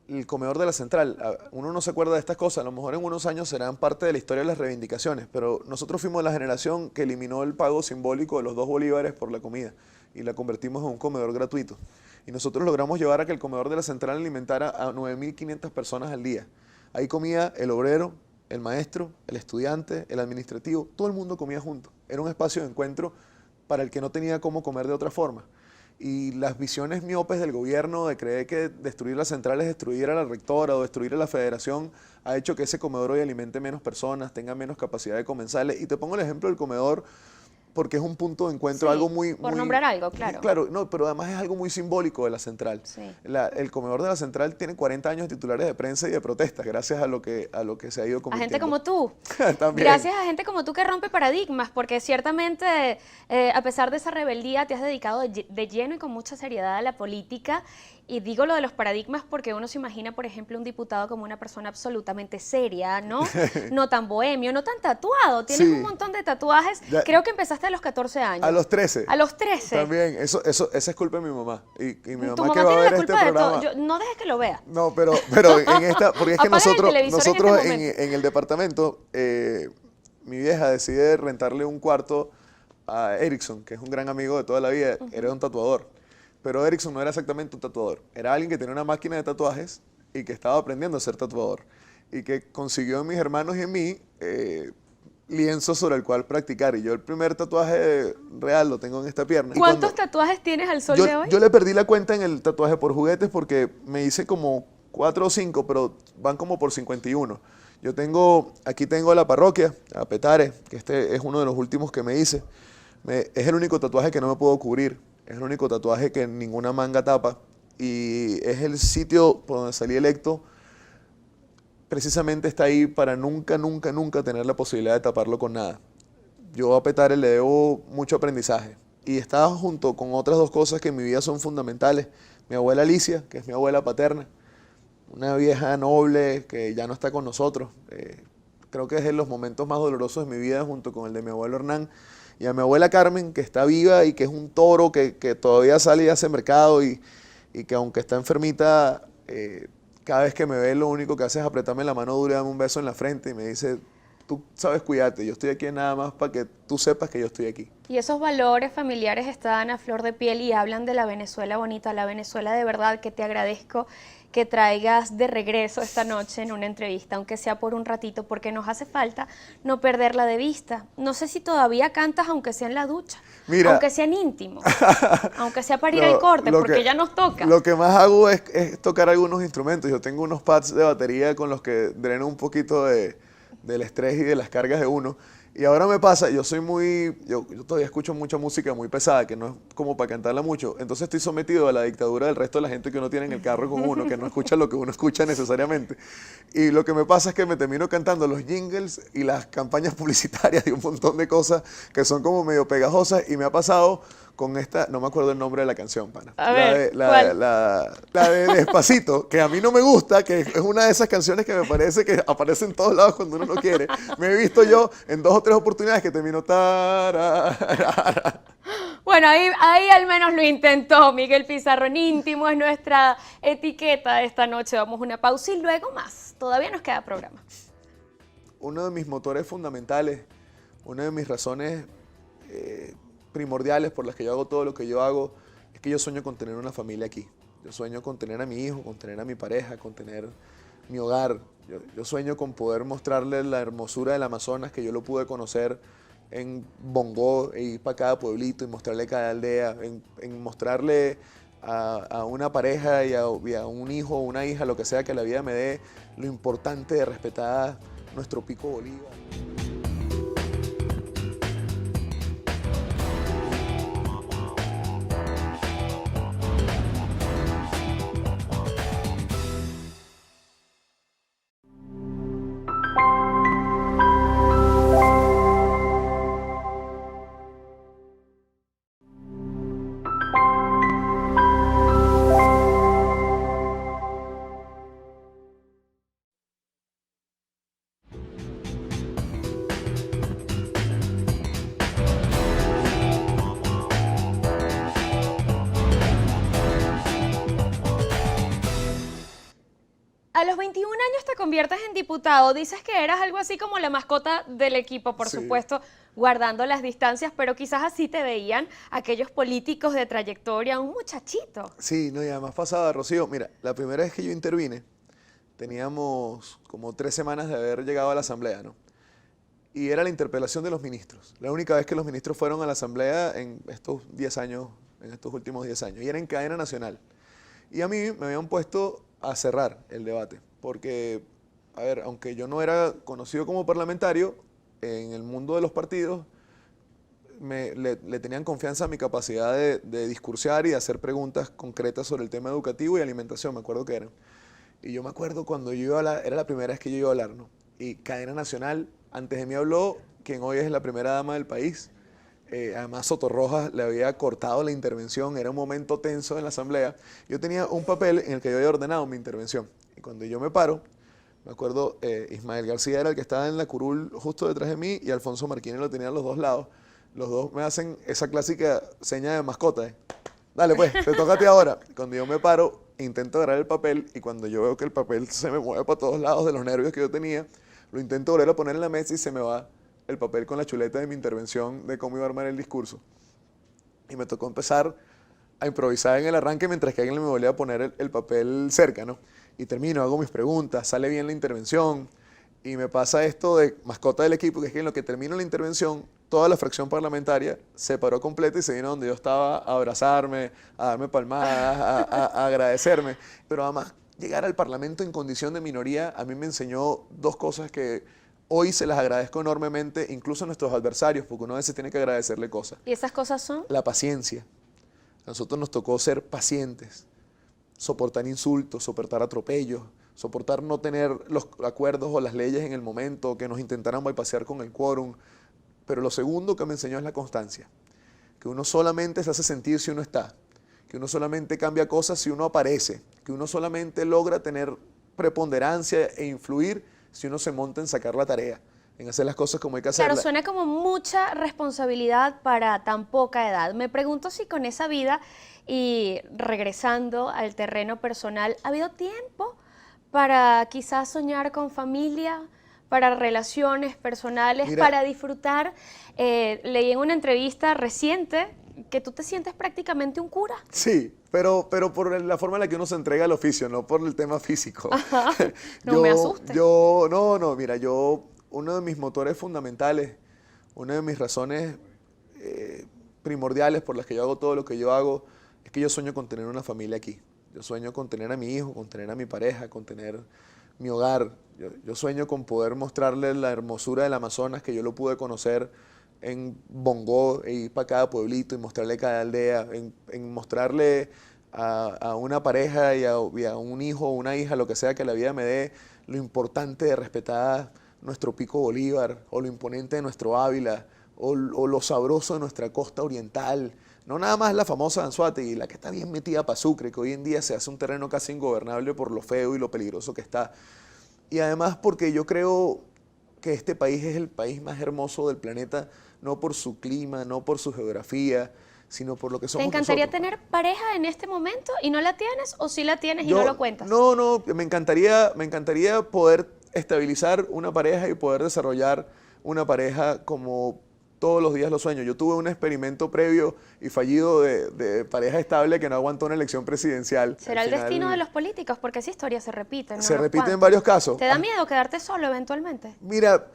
el comedor de la Central, uno no se acuerda de estas cosas, a lo mejor en unos años serán parte de la historia de las reivindicaciones, pero nosotros fuimos la generación que eliminó el pago simbólico de los 2 bolívares por la comida y la convertimos en un comedor gratuito. Y nosotros logramos llevar a que el comedor de la Central alimentara a 9.500 personas al día. Ahí comía el obrero, el maestro, el estudiante, el administrativo, todo el mundo comía junto. Era un espacio de encuentro para el que no tenía cómo comer de otra forma. Y las visiones miopes del gobierno de creer que destruir la Central es destruir a la rectora o destruir a la federación ha hecho que ese comedor hoy alimente menos personas, tenga menos capacidad de comensales. Y te pongo el ejemplo del comedor porque es un punto de encuentro, sí, algo muy... por nombrar algo, claro. Claro, no, pero además es algo muy simbólico de la Central. Sí. El comedor de la Central tiene 40 años de titulares de prensa y de protestas, gracias a lo que se ha ido convirtiendo. A gente como tú. También. Gracias a gente como tú que rompe paradigmas, porque ciertamente, a pesar de esa rebeldía, te has dedicado de lleno y con mucha seriedad a la política. Y digo lo de los paradigmas porque uno se imagina, por ejemplo, un diputado como una persona absolutamente seria, ¿no? No tan bohemio, no tan tatuado. Tienes un montón de tatuajes. Ya, creo que empezaste a los 14 años. A los 13. A los 13. También, esa es culpa de mi mamá. Y mi Tu mamá que mamá va a tiene ver la este culpa de programa. todo. No dejes que lo vea. No, pero en esta, porque es que Apaga el nosotros televisor en este en el departamento, mi vieja decide rentarle un cuarto a Erickson, que es un gran amigo de toda la vida, era un tatuador. Pero Erickson no era exactamente un tatuador, era alguien que tenía una máquina de tatuajes y que estaba aprendiendo a ser tatuador. Y que consiguió en mis hermanos y en mí lienzo sobre el cual practicar. Y yo el primer tatuaje real lo tengo en esta pierna. ¿Cuántos tatuajes tienes al sol de hoy? Yo le perdí la cuenta en el tatuaje por juguetes porque me hice como 4 o 5, pero van como por 51. Aquí tengo la parroquia, a Petare, que este es uno de los últimos que me hice. Es el único tatuaje que no me puedo cubrir. Es el único tatuaje que ninguna manga tapa y es el sitio por donde salí electo. Precisamente está ahí para nunca, nunca, nunca tener la posibilidad de taparlo con nada. Yo a Petare le debo mucho aprendizaje y estaba junto con otras 2 cosas que en mi vida son fundamentales. Mi abuela Alicia, que es mi abuela paterna, una vieja noble que ya no está con nosotros. Creo que es de los momentos más dolorosos de mi vida junto con el de mi abuelo Hernán. Y a mi abuela Carmen, que está viva y que es un toro que todavía sale y hace mercado y que aunque está enfermita, cada vez que me ve lo único que hace es apretarme la mano dura y darme un beso en la frente y me dice, tú sabes cuídate, yo estoy aquí nada más para que tú sepas que yo estoy aquí. Y esos valores familiares están a flor de piel y hablan de la Venezuela bonita, la Venezuela de verdad, que te agradezco que traigas de regreso esta noche en una entrevista, aunque sea por un ratito, porque nos hace falta no perderla de vista. No sé si todavía cantas, aunque sea en la ducha, Mira, aunque sea en íntimo, aunque sea para ir al corte, porque ya nos toca. Lo que más hago es tocar algunos instrumentos. Yo tengo unos pads de batería con los que dreno un poquito del estrés y de las cargas de uno. Y ahora me pasa, yo todavía escucho mucha música muy pesada, que no es como para cantarla mucho. Entonces estoy sometido a la dictadura del resto de la gente que uno tiene en el carro con uno, que no escucha lo que uno escucha necesariamente. Y lo que me pasa es que me termino cantando los jingles y las campañas publicitarias de un montón de cosas que son como medio pegajosas. Y me ha pasado con esta, no me acuerdo el nombre de la canción, pana. A ver, la de Despacito, que a mí no me gusta, que es una de esas canciones que me parece que aparece en todos lados cuando uno no quiere. Me he visto yo en 2 o 3 oportunidades que termino tararara. Bueno, ahí al menos lo intentó Miguel Pizarrón. Íntimo es nuestra etiqueta de esta noche. Vamos a una pausa y luego más. Todavía nos queda programa. Uno de mis motores fundamentales, una de mis razones primordiales por las que yo hago todo lo que yo hago, es que yo sueño con tener una familia aquí. Yo sueño con tener a mi hijo, con tener a mi pareja, con tener mi hogar. Yo sueño con poder mostrarle la hermosura del Amazonas, que yo lo pude conocer en Bongó, e ir para cada pueblito y mostrarle cada aldea, en mostrarle a una pareja y a un hijo o una hija, lo que sea que la vida me dé, lo importante de respetar nuestro pico Bolívar. A los 21 años te conviertes en diputado. Dices que eras algo así como la mascota del equipo, por Sí. supuesto, guardando las distancias, pero quizás así te veían aquellos políticos de trayectoria, un muchachito. Sí, no, y además pasaba, Rocío, mira, la primera vez que yo intervine, teníamos como 3 semanas de haber llegado a la asamblea, ¿no? Y era la interpelación de los ministros. La única vez que los ministros fueron a la asamblea en estos 10 años, en estos últimos 10 años, y era en cadena nacional. Y a mí me habían puesto a cerrar el debate, porque, a ver, aunque yo no era conocido como parlamentario, en el mundo de los partidos le tenían confianza a mi capacidad de discursear y de hacer preguntas concretas sobre el tema educativo y alimentación, me acuerdo que eran. Y yo me acuerdo cuando yo iba a hablar, era la primera vez que yo iba a hablar, ¿no? Y cadena nacional, antes de mí habló quien hoy es la primera dama del país. Además, Sotorrojas le había cortado la intervención, era un momento tenso en la asamblea. Yo tenía un papel en el que yo había ordenado mi intervención. Y cuando yo me paro, me acuerdo, Ismael García era el que estaba en la curul justo detrás de mí y Alfonso Marquines lo tenía a los dos lados. Los dos me hacen esa clásica seña de mascota. Dale pues, te toca a ti ahora. Cuando yo me paro, intento agarrar el papel y cuando yo veo que el papel se me mueve para todos lados de los nervios que yo tenía, lo intento volver a poner en la mesa y se me va el papel con la chuleta de mi intervención de cómo iba a armar el discurso. Y me tocó empezar a improvisar en el arranque mientras que alguien me volvía a poner el papel cerca, ¿no? Y termino, hago mis preguntas, sale bien la intervención y me pasa esto de mascota del equipo, que es que en lo que termino la intervención, toda la fracción parlamentaria se paró completa y se vino donde yo estaba a abrazarme, a darme palmadas, a agradecerme. Pero además, llegar al Parlamento en condición de minoría a mí me enseñó 2 cosas que hoy se las agradezco enormemente, incluso a nuestros adversarios, porque uno a veces tiene que agradecerle cosas. ¿Y esas cosas son? La paciencia. A nosotros nos tocó ser pacientes, soportar insultos, soportar atropellos, soportar no tener los acuerdos o las leyes en el momento, que nos intentaran bypassear con el quórum. Pero lo segundo que me enseñó es la constancia, que uno solamente se hace sentir si uno está, que uno solamente cambia cosas si uno aparece, que uno solamente logra tener preponderancia e influir si uno se monta en sacar la tarea, en hacer las cosas como hay que hacerlas. Claro, suena como mucha responsabilidad para tan poca edad. Me pregunto si con esa vida y regresando al terreno personal, ¿ha habido tiempo para quizás soñar con familia, para relaciones personales, Mira, para disfrutar? Leí en una entrevista reciente que tú te sientes prácticamente un cura. Sí, pero por la forma en la que uno se entrega al oficio, no por el tema físico. Ajá, no me asustes. Mira, uno de mis motores fundamentales, una de mis razones primordiales por las que yo hago todo lo que yo hago, es que yo sueño con tener una familia aquí. Yo sueño con tener a mi hijo, con tener a mi pareja, con tener mi hogar. Yo sueño con poder mostrarle la hermosura del Amazonas, que yo lo pude conocer en Bongó, e ir para cada pueblito y mostrarle cada aldea, en mostrarle a una pareja y a un hijo o una hija, lo que sea que la vida me dé, lo importante de respetar nuestro Pico Bolívar, o lo imponente de nuestro Ávila, o lo sabroso de nuestra costa oriental. No nada más la famosa Anzoátegui, la que está bien metida para Sucre, que hoy en día se hace un terreno casi ingobernable por lo feo y lo peligroso que está. Y además porque yo creo que este país es el país más hermoso del planeta, no por su clima, no por su geografía, sino por lo que somos ¿Te encantaría nosotros. tener pareja en este momento y no la tienes, o sí la tienes y no lo cuentas? No, me encantaría poder estabilizar una pareja y poder desarrollar una pareja como todos los días lo sueño. Yo tuve un experimento previo y fallido de pareja estable que no aguantó una elección presidencial. ¿Será Al el final, destino de los políticos? Porque esa historia se repite, ¿no? se Unos repite en cuantos. varios casos. ¿Te da miedo quedarte solo eventualmente? Mira,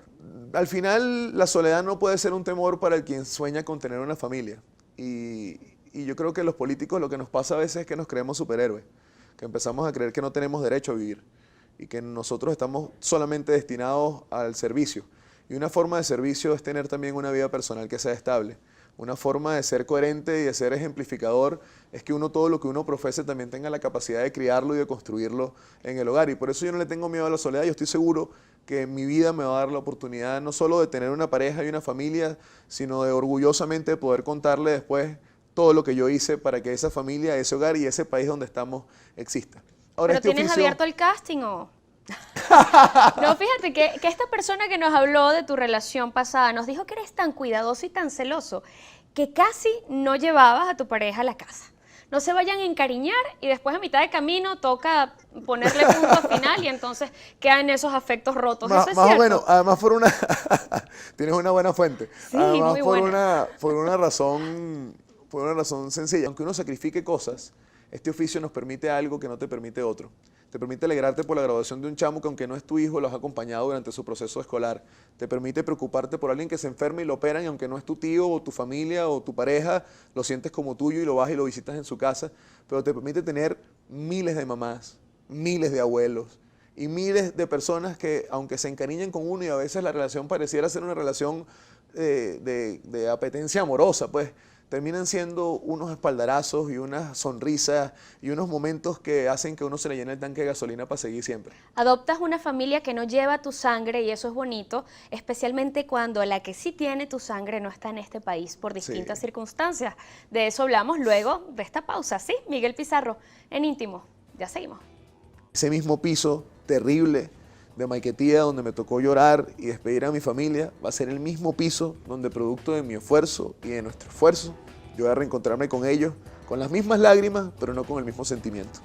al final la soledad no puede ser un temor para el quien sueña con tener una familia. Y yo creo que los políticos lo que nos pasa a veces es que nos creemos superhéroes, que empezamos a creer que no tenemos derecho a vivir y que nosotros estamos solamente destinados al servicio. Y una forma de servicio es tener también una vida personal que sea estable. Una forma de ser coherente y de ser ejemplificador es que uno todo lo que uno profese también tenga la capacidad de criarlo y de construirlo en el hogar. Y por eso yo no le tengo miedo a la soledad. Yo estoy seguro que mi vida me va a dar la oportunidad no solo de tener una pareja y una familia, sino de orgullosamente poder contarle después todo lo que yo hice para que esa familia, ese hogar y ese país donde estamos exista. Ahora, ¿Pero tienes abierto el casting o...? No, fíjate que esta persona que nos habló de tu relación pasada nos dijo que eres tan cuidadoso y tan celoso que casi no llevabas a tu pareja a la casa. No se vayan a encariñar y después a mitad de camino toca ponerle punto final y entonces quedan esos afectos rotos. ¿Eso es Más o cierto? menos, además por una... Tienes una buena fuente. Sí, además muy buena. por una razón sencilla. Aunque uno sacrifique cosas, este oficio nos permite algo que no te permite otro. Te permite alegrarte por la graduación de un chamo que aunque no es tu hijo, lo has acompañado durante su proceso escolar. Te permite preocuparte por alguien que se enferma y lo operan y aunque no es tu tío o tu familia o tu pareja, lo sientes como tuyo y lo vas y lo visitas en su casa. Pero te permite tener miles de mamás, miles de abuelos y miles de personas que aunque se encariñan con uno y a veces la relación pareciera ser una relación de apetencia amorosa, pues terminan siendo unos espaldarazos y unas sonrisas y unos momentos que hacen que uno se le llene el tanque de gasolina para seguir siempre. Adoptas una familia que no lleva tu sangre y eso es bonito, especialmente cuando la que sí tiene tu sangre no está en este país por distintas circunstancias. De eso hablamos luego de esta pausa, ¿sí? Miguel Pizarro, en Íntimo. Ya seguimos. Ese mismo piso terrible de Maiquetía donde me tocó llorar y despedir a mi familia va a ser el mismo piso donde producto de mi esfuerzo y de nuestro esfuerzo yo voy a reencontrarme con ellos con las mismas lágrimas pero no con el mismo sentimiento.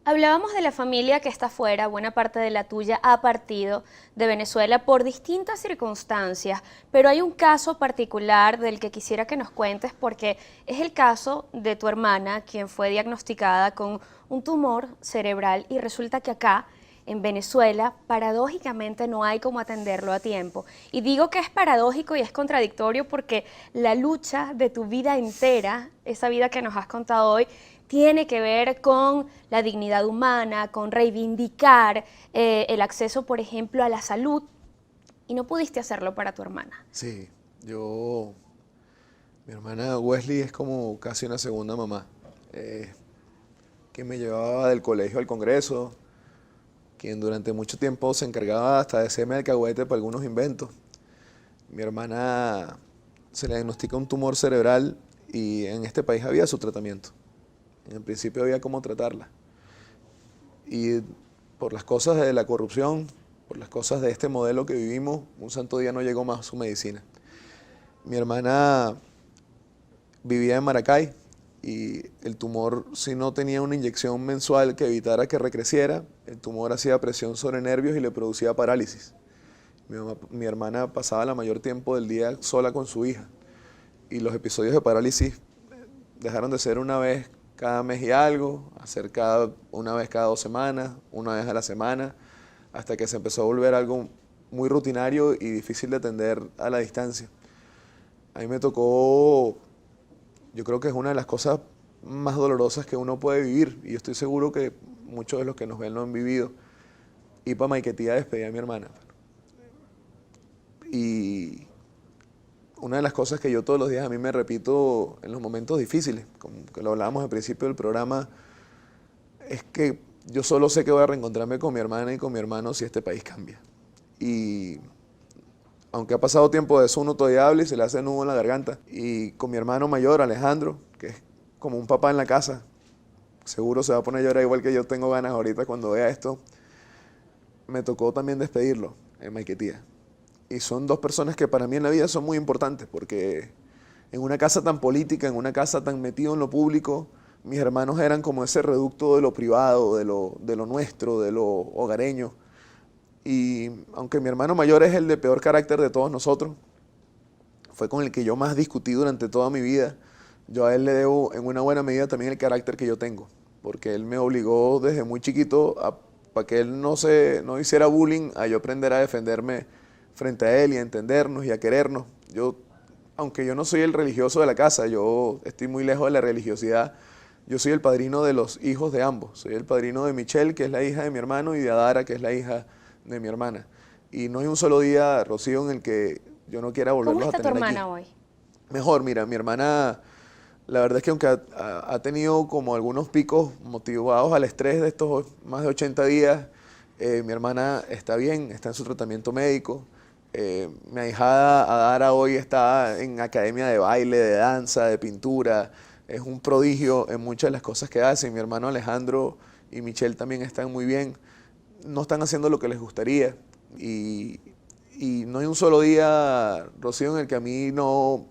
Hablábamos de la familia que está afuera, buena parte de la tuya ha partido de Venezuela por distintas circunstancias, pero hay un caso particular del que quisiera que nos cuentes porque es el caso de tu hermana, quien fue diagnosticada con un tumor cerebral y resulta que acá, en Venezuela, paradójicamente no hay cómo atenderlo a tiempo. Y digo que es paradójico y es contradictorio porque la lucha de tu vida entera, esa vida que nos has contado hoy, tiene que ver con la dignidad humana, con reivindicar el acceso, por ejemplo, a la salud, y no pudiste hacerlo para tu hermana. Sí, mi hermana Wesley es como casi una segunda mamá, quien me llevaba del colegio al Congreso, quien durante mucho tiempo se encargaba hasta de hacerme alcahuete para algunos inventos. Mi hermana se le diagnostica un tumor cerebral y en este país había su tratamiento. En principio había cómo tratarla. Y por las cosas de la corrupción, por las cosas de este modelo que vivimos, un santo día no llegó más su medicina. Mi hermana vivía en Maracay y el tumor, si no tenía una inyección mensual que evitara que recreciera, el tumor hacía presión sobre nervios y le producía parálisis. Mi hermana pasaba la mayor tiempo del día sola con su hija y los episodios de parálisis dejaron de ser una vez cada mes y algo, a ser una vez cada 2 semanas, una vez a la semana, hasta que se empezó a volver algo muy rutinario y difícil de atender a la distancia. A mí me tocó, yo creo que es una de las cosas más dolorosas que uno puede vivir, y yo estoy seguro que muchos de los que nos ven lo han vivido, ir para Maiquetía a despedir a mi hermana. Y una de las cosas que yo todos los días a mí me repito en los momentos difíciles, como que lo hablábamos al principio del programa, es que yo solo sé que voy a reencontrarme con mi hermana y con mi hermano si este país cambia. Y aunque ha pasado tiempo de eso, uno todavía habla y se le hace nudo en la garganta. Y con mi hermano mayor, Alejandro, que es como un papá en la casa, seguro se va a poner a llorar igual que yo tengo ganas ahorita cuando vea esto, me tocó también despedirlo en Maiquetía. Y son 2 personas que para mí en la vida son muy importantes, porque en una casa tan política, en una casa tan metido en lo público, mis hermanos eran como ese reducto de lo privado, de lo nuestro, de lo hogareño. Y aunque mi hermano mayor es el de peor carácter de todos nosotros, fue con el que yo más discutí durante toda mi vida, yo a él le debo en una buena medida también el carácter que yo tengo, porque él me obligó desde muy chiquito para que él no hiciera bullying, a yo aprender a defenderme frente a él y a entendernos y a querernos. Aunque yo no soy el religioso de la casa, yo estoy muy lejos de la religiosidad, yo soy el padrino de los hijos de ambos. Soy el padrino de Michelle, que es la hija de mi hermano, y de Adara, que es la hija de mi hermana. Y no hay un solo día, Rocío, en el que yo no quiera volverlos a tener aquí. ¿Cómo está tu hermana hoy? Mejor, mira, mi hermana, la verdad es que aunque ha tenido como algunos picos motivados al estrés de estos más de 80 días, mi hermana está bien, está en su tratamiento médico. Mi ahijada Adara hoy está en academia de baile, de danza, de pintura. Es un prodigio en muchas de las cosas que hace. Mi hermano Alejandro y Michelle también están muy bien. No están haciendo lo que les gustaría. Y no hay un solo día, Rocío, en el que a mí no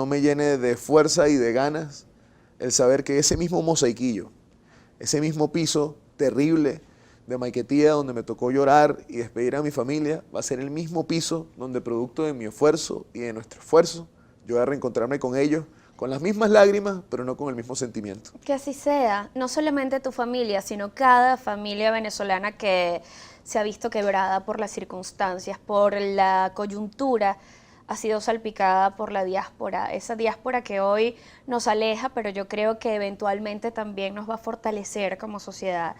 me llene de fuerza y de ganas el saber que ese mismo mosaiquillo, ese mismo piso terrible de Maiquetía, donde me tocó llorar y despedir a mi familia, va a ser el mismo piso donde, producto de mi esfuerzo y de nuestro esfuerzo, yo voy a reencontrarme con ellos, con las mismas lágrimas, pero no con el mismo sentimiento. Que así sea, no solamente tu familia, sino cada familia venezolana que se ha visto quebrada por las circunstancias, por la coyuntura, ha sido salpicada por la diáspora, esa diáspora que hoy nos aleja, pero yo creo que eventualmente también nos va a fortalecer como sociedad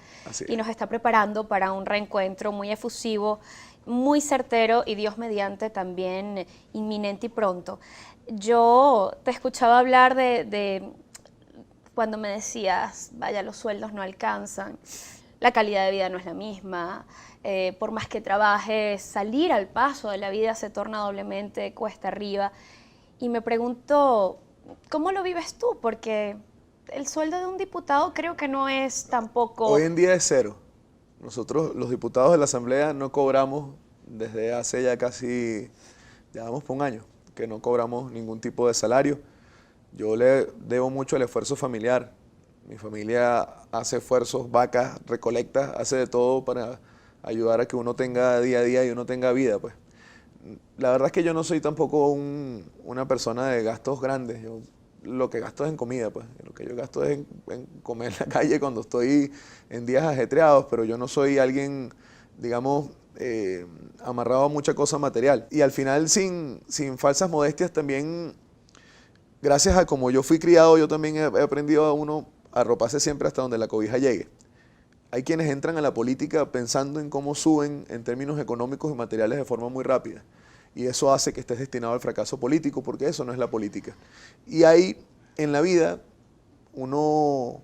y nos está preparando para un reencuentro muy efusivo, muy certero y Dios mediante también inminente y pronto. Yo te escuchaba hablar de cuando me decías, vaya, los sueldos no alcanzan, la calidad de vida no es la misma, por más que trabajes, salir al paso de la vida se torna doblemente cuesta arriba. Y me pregunto, ¿cómo lo vives tú? Porque el sueldo de un diputado creo que no es tampoco... Hoy en día es 0. Nosotros, los diputados de la Asamblea, no cobramos desde hace ya casi, ya vamos por un año, que no cobramos ningún tipo de salario. Yo le debo mucho al esfuerzo familiar. Mi familia hace esfuerzos, vacas, recolecta, hace de todo para ayudar a que uno tenga día a día y uno tenga vida, pues. La verdad es que yo no soy tampoco una persona de gastos grandes. Yo lo que gasto es en comida, pues. Lo que yo gasto es en comer en la calle cuando estoy en días ajetreados, pero yo no soy alguien, digamos, amarrado a mucha cosa material. Y al final, sin falsas modestias, también, gracias a como yo fui criado, yo también he aprendido a uno a arroparse siempre hasta donde la cobija llegue. Hay quienes entran a la política pensando en cómo suben en términos económicos y materiales de forma muy rápida. Y eso hace que estés destinado al fracaso político, porque eso no es la política. Y ahí, en la vida, uno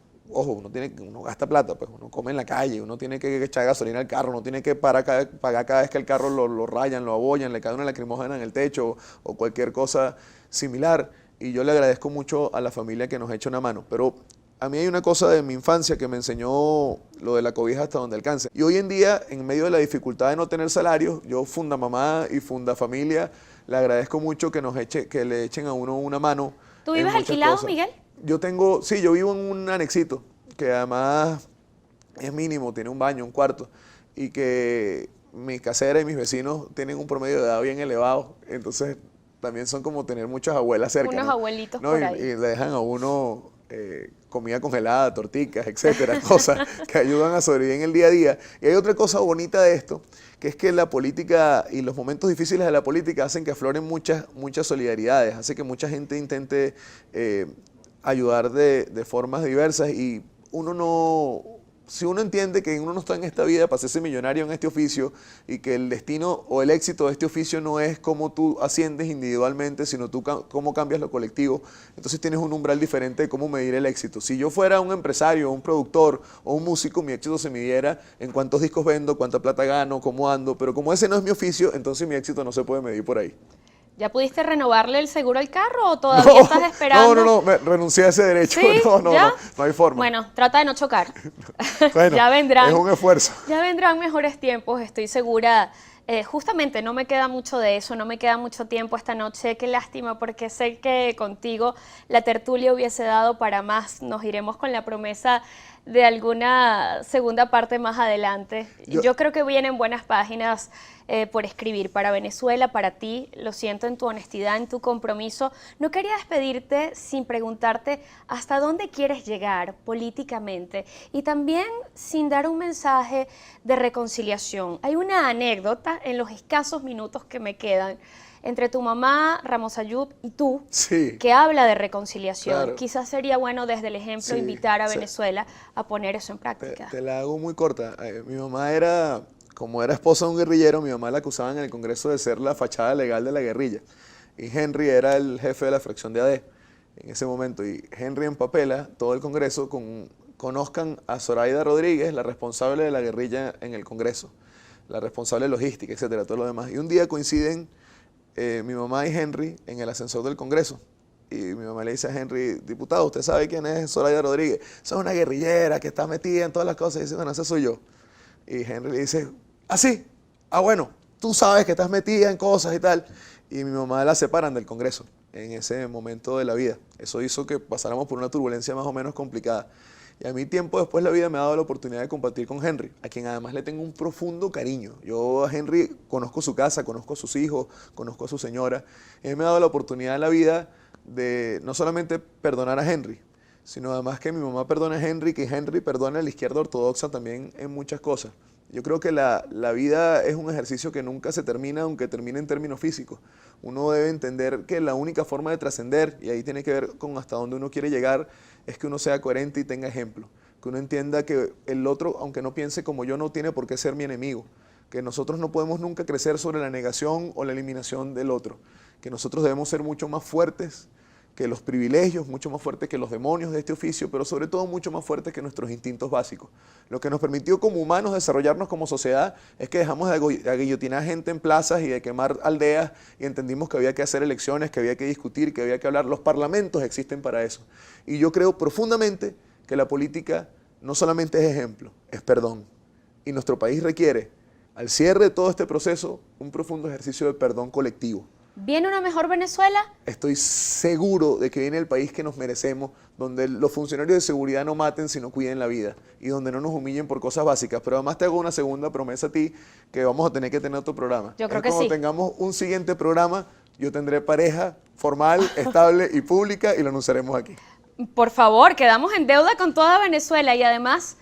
gasta plata, pues uno come en la calle, uno tiene que echar gasolina al carro, uno tiene que pagar cada vez que el carro lo rayan, lo abollan, le cae una lacrimógena en el techo o cualquier cosa similar. Y yo le agradezco mucho a la familia que nos ha hecho una mano. Pero a mí hay una cosa de mi infancia que me enseñó lo de la cobija hasta donde alcance. Y hoy en día, en medio de la dificultad de no tener salario, yo funda mamá y funda familia, le agradezco mucho que le echen a uno una mano. ¿Tú en vives muchas alquilado, cosas. Miguel? Yo vivo en un anexito, que además es mínimo, tiene un baño, un cuarto, y que mi casera y mis vecinos tienen un promedio de edad bien elevado, entonces también son como tener muchas abuelas cerca. Unos ¿no? abuelitos ¿No? por Y ahí. le dejan a uno comida congelada, torticas, etcétera, cosas que ayudan a sobrevivir en el día a día. Y hay otra cosa bonita de esto, que es que la política y los momentos difíciles de la política hacen que afloren muchas solidaridades, hace que mucha gente intente ayudar de formas diversas y si uno entiende que uno no está en esta vida para hacerse millonario en este oficio y que el destino o el éxito de este oficio no es cómo tú asciendes individualmente, sino tú cómo cambias lo colectivo, entonces tienes un umbral diferente de cómo medir el éxito. Si yo fuera un empresario, un productor o un músico, mi éxito se midiera en cuántos discos vendo, cuánta plata gano, cómo ando, pero como ese no es mi oficio, entonces mi éxito no se puede medir por ahí. ¿Ya pudiste renovarle el seguro al carro o todavía estás esperando? No, renuncié a ese derecho. ¿Sí? No hay forma. Bueno, trata de no chocar. Bueno, Ya vendrán. es un esfuerzo. Ya vendrán mejores tiempos, estoy segura. Justamente no me queda mucho de eso, no me queda mucho tiempo esta noche. Qué lástima, porque sé que contigo la tertulia hubiese dado para más. Nos iremos con la promesa de alguna segunda parte más adelante. Yo creo que vienen buenas páginas por escribir para Venezuela, para ti. Lo siento en tu honestidad, en tu compromiso. No quería despedirte sin preguntarte hasta dónde quieres llegar políticamente y también sin dar un mensaje de reconciliación. Hay una anécdota en los escasos minutos que me quedan entre tu mamá, Ramos Ayub, y tú, Sí. que habla de reconciliación. Claro. Quizás sería bueno desde el ejemplo Sí, invitar a sí. Venezuela a poner eso en práctica. Te la hago muy corta. Mi mamá como era esposa de un guerrillero, mi mamá la acusaba en el Congreso de ser la fachada legal de la guerrilla. Y Henry era el jefe de la fracción de AD en ese momento. Y Henry empapela todo el Congreso conozcan a Zoraida Rodríguez, la responsable de la guerrilla en el Congreso, la responsable de logística, etcétera, todo lo demás. Y un día coinciden mi mamá y Henry en el ascensor del Congreso. Y mi mamá le dice a Henry: diputado, ¿usted sabe quién es Zoraida Rodríguez? Esa es una guerrillera que está metida en todas las cosas. Y dice: bueno, esa soy yo. Y Henry le dice: ¿ah, sí? Ah, bueno, tú sabes que estás metida en cosas y tal. Y mi mamá la separan del Congreso en ese momento de la vida. Eso hizo que pasáramos por una turbulencia más o menos complicada. Y a mí, tiempo después, la vida me ha dado la oportunidad de compartir con Henry, a quien además le tengo un profundo cariño. Yo a Henry conozco su casa, conozco a sus hijos, conozco a su señora. Él me ha dado la oportunidad en la vida de no solamente perdonar a Henry, sino además que mi mamá perdone a Henry, que Henry perdone a la izquierda ortodoxa también en muchas cosas. Yo creo que la vida es un ejercicio que nunca se termina, aunque termine en términos físicos. Uno debe entender que la única forma de trascender, y ahí tiene que ver con hasta dónde uno quiere llegar, es que uno sea coherente y tenga ejemplo. Que uno entienda que el otro, aunque no piense como yo, no tiene por qué ser mi enemigo. Que nosotros no podemos nunca crecer sobre la negación o la eliminación del otro. Que nosotros debemos ser mucho más fuertes que los privilegios, mucho más fuertes que los demonios de este oficio, pero sobre todo mucho más fuertes que nuestros instintos básicos. Lo que nos permitió como humanos desarrollarnos como sociedad es que dejamos de guillotinar gente en plazas y de quemar aldeas y entendimos que había que hacer elecciones, que había que discutir, que había que hablar. Los parlamentos existen para eso. Y yo creo profundamente que la política no solamente es ejemplo, es perdón. Y nuestro país requiere, al cierre de todo este proceso, un profundo ejercicio de perdón colectivo. ¿Viene una mejor Venezuela? Estoy seguro de que viene el país que nos merecemos, donde los funcionarios de seguridad no maten, sino cuiden la vida, y donde no nos humillen por cosas básicas. Pero además te hago una segunda promesa a ti, que vamos a tener que tener otro programa. Yo creo que cuando sí. tengamos un siguiente programa, yo tendré pareja formal, estable y pública, y lo anunciaremos aquí. Por favor, quedamos en deuda con toda Venezuela y además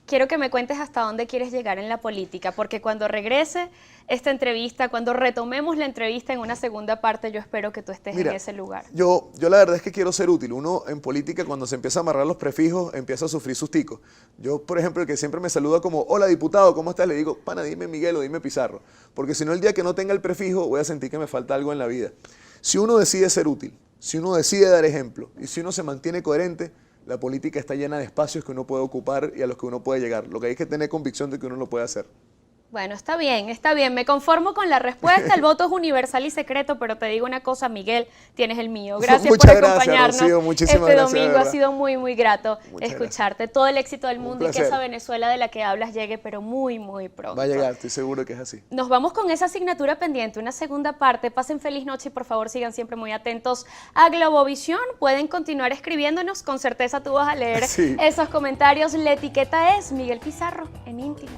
quiero que me cuentes hasta dónde quieres llegar en la política, porque cuando regrese esta entrevista, cuando retomemos la entrevista en una segunda parte, yo espero que tú estés en ese lugar. Yo la verdad es que quiero ser útil. Uno en política, cuando se empieza a amarrar los prefijos, empieza a sufrir sus ticos. Yo, por ejemplo, el que siempre me saluda como: hola diputado, ¿cómo estás? Le digo: pana, dime Miguel o dime Pizarro. Porque si no, el día que no tenga el prefijo, voy a sentir que me falta algo en la vida. Si uno decide ser útil, si uno decide dar ejemplo y si uno se mantiene coherente, la política está llena de espacios que uno puede ocupar y a los que uno puede llegar. Lo que hay que tener convicción de que uno lo puede hacer. Bueno, está bien, me conformo con la respuesta, el voto es universal y secreto, pero te digo una cosa, Miguel, tienes el mío. Gracias Muchas por acompañarnos gracias, Rocío, muchísimas este gracias, de domingo, ha verdad. sido muy, muy grato Muchas escucharte. Todo el éxito del Un mundo y que placer. esa Venezuela de la que hablas llegue, pero muy, muy pronto. Va a llegar, estoy seguro que es así. Nos vamos con esa asignatura pendiente, una segunda parte. Pasen feliz noche y por favor sigan siempre muy atentos a Globovisión. Pueden continuar escribiéndonos, con certeza tú vas a leer Sí. esos comentarios. La etiqueta es Miguel Pizarro en íntimo.